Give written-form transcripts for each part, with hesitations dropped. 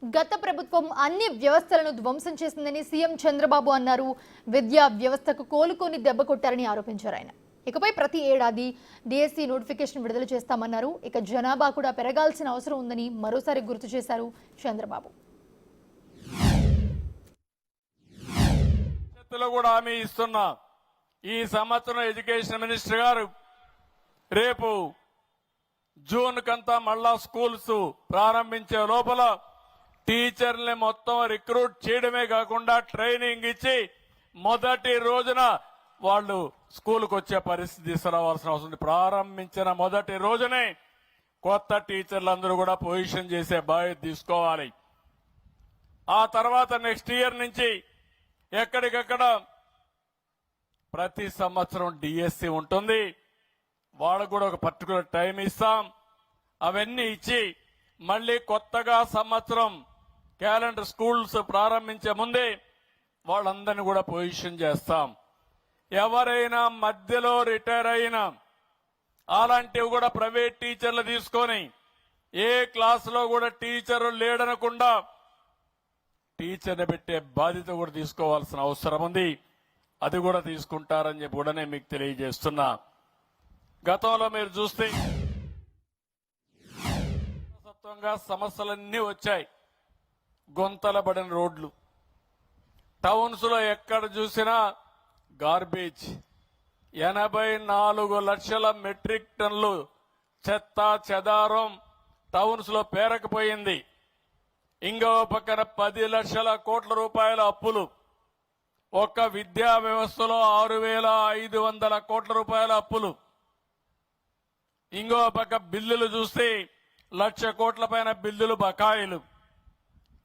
గత ప్రభుత్వం అన్ని వ్యవస్థలను ధ్వంసం చేసిందని సీఎం చంద్రబాబు అన్నారు. విద్యా వ్యవస్థకు కోలుకొని దెబ్బ కొట్టారని ఆరోపించారు ఆయన. ఇకపై ప్రతి ఏడాది డిఎస్సి నోటిఫికేషన్ విడుదల చేస్తామన్నారు. ఇక జనాభా కూడా పెరగాల్సిన అవసరం ఉందని మరోసారి గుర్తు చేశారు చంద్రబాబు. కూడా హామీ ఇస్తున్నా. ఈ సంవత్సరం ఎడ్యుకేషన్ మినిస్టర్ గారు రేపు జూన్ కంతా మళ్ళా స్కూల్స్ ప్రారంభించే లోపల టీచర్ని మొత్తం రిక్రూట్ చేయడమే కాకుండా ట్రైనింగ్ ఇచ్చి మొదటి రోజున వాళ్ళు స్కూల్కి వచ్చే పరిస్థితి తీసుకురావాల్సిన అవసరం ఉంది. ప్రారంభించిన మొదటి రోజునే కొత్త టీచర్లందరూ కూడా పొజిషన్ చేసే బాధ్యత తీసుకోవాలి. ఆ తర్వాత నెక్స్ట్ ఇయర్ నుంచి ఎక్కడికక్కడ ప్రతి సంవత్సరం డిఎస్సి ఉంటుంది. వాళ్ళకు కూడా ఒక పర్టికులర్ టైం ఇస్తాం. అవన్నీ ఇచ్చి మళ్ళీ కొత్తగా సంవత్సరం క్యాలెండర్ స్కూల్స్ ప్రారంభించే ముందే వాళ్ళందరినీ కూడా పొజిషన్ చేస్తాం. ఎవరైనా మధ్యలో రిటైర్ అయినా అలాంటివి కూడా ప్రైవేట్ టీచర్లు తీసుకొని ఏ క్లాసులో కూడా టీచర్ లేడనకుండా టీచర్ని పెట్టే బాధ్యత కూడా తీసుకోవాల్సిన అవసరం ఉంది. అది కూడా తీసుకుంటారని చెప్పి కూడా నేను మీకు తెలియజేస్తున్నా. గతంలో మీరు చూస్తే సమస్యలన్నీ వచ్చాయి. గొంతలబడిన రోడ్లు, టౌన్స్ లో ఎక్కడ చూసినా గార్బేజ్, 84 లక్షల మెట్రిక్ టన్నులు చెత్త చెదారం టౌన్స్ లో పేరకపోయింది. ఇంకో పక్కన 10 లక్షల కోట్ల రూపాయల అప్పులు, ఒక్క విద్యా వ్యవస్థలో 6,500 కోట్ల రూపాయల అప్పులు. ఇంకో పక్క బిల్లులు చూస్తే 1,00,000 కోట్ల పైన బిల్లులు బకాయిలు.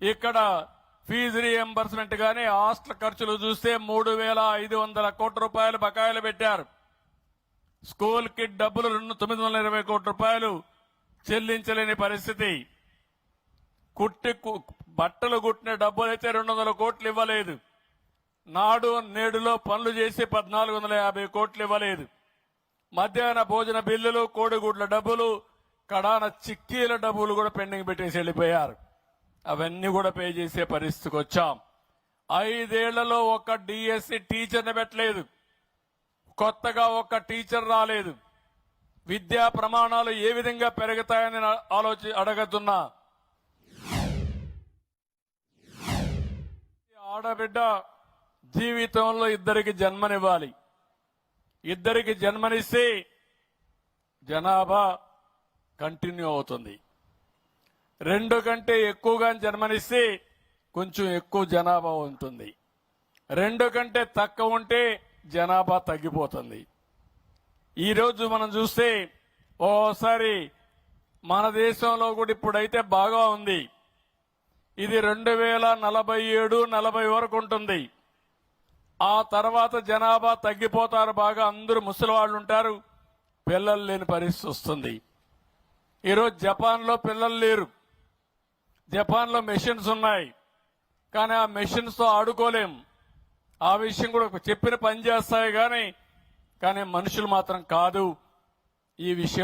ఇక్కడ ఫీజు రీఎంబర్స్మెంట్ గానీ హాస్టల్ ఖర్చులు చూస్తే 3,500 కోట్ల రూపాయలు బకాయిలు పెట్టారు. స్కూల్ కి డబ్బులు 920 కోట్ల రూపాయలు చెల్లించలేని పరిస్థితి. బట్టలు కుట్టిన డబ్బులైతే 200 కోట్లు ఇవ్వలేదు. నాడు నేడులో పనులు చేసి 1,450 కోట్లు ఇవ్వలేదు. మధ్యాహ్న భోజన బిల్లులు, కోడిగుడ్ల డబ్బులు, కడాన చిక్కీల డబ్బులు కూడా పెండింగ్ పెట్టేసి వెళ్ళిపోయారు. అవన్నీ కూడా పే చేసే పరిస్థితికి వచ్చాం. 5 ఏళ్లలో ఒక్క డిఎస్సి టీచర్ని పెట్టలేదు. కొత్తగా ఒక్క టీచర్ రాలేదు. విద్యా ప్రమాణాలు ఏ విధంగా పెరుగుతాయని అడగతున్నా. ఆడబిడ్డ జీవితంలో ఇద్దరికి జన్మనివ్వాలి. ఇద్దరికి జన్మనిస్తే జనాభా కంటిన్యూ అవుతుంది. 2 కంటే ఎక్కువగా జన్మనిస్తే కొంచెం ఎక్కువ జనాభా ఉంటుంది. 2 కంటే తక్కువ ఉంటే జనాభా తగ్గిపోతుంది. ఈరోజు మనం చూస్తే ఓసారి మన దేశంలో కూడా ఇప్పుడైతే బాగా ఉంది. ఇది 2047, 40 వరకు ఉంటుంది. ఆ తర్వాత జనాభా తగ్గిపోతారు. బాగా అందరూ ముసలి వాళ్ళు ఉంటారు. పిల్లలు లేని పరిస్థితి వస్తుంది. ఈరోజు జపాన్ లో పిల్లలు లేరు. జపాన్ లో మెషిన్స్ ఉన్నాయి, కానీ ఆ మెషిన్స్ తో ఆడుకోలేం. ఆ విషయం కూడా చెప్పిన పని చేస్తాయి కానీ మనుషులు మాత్రం కాదు. ఈ విషయం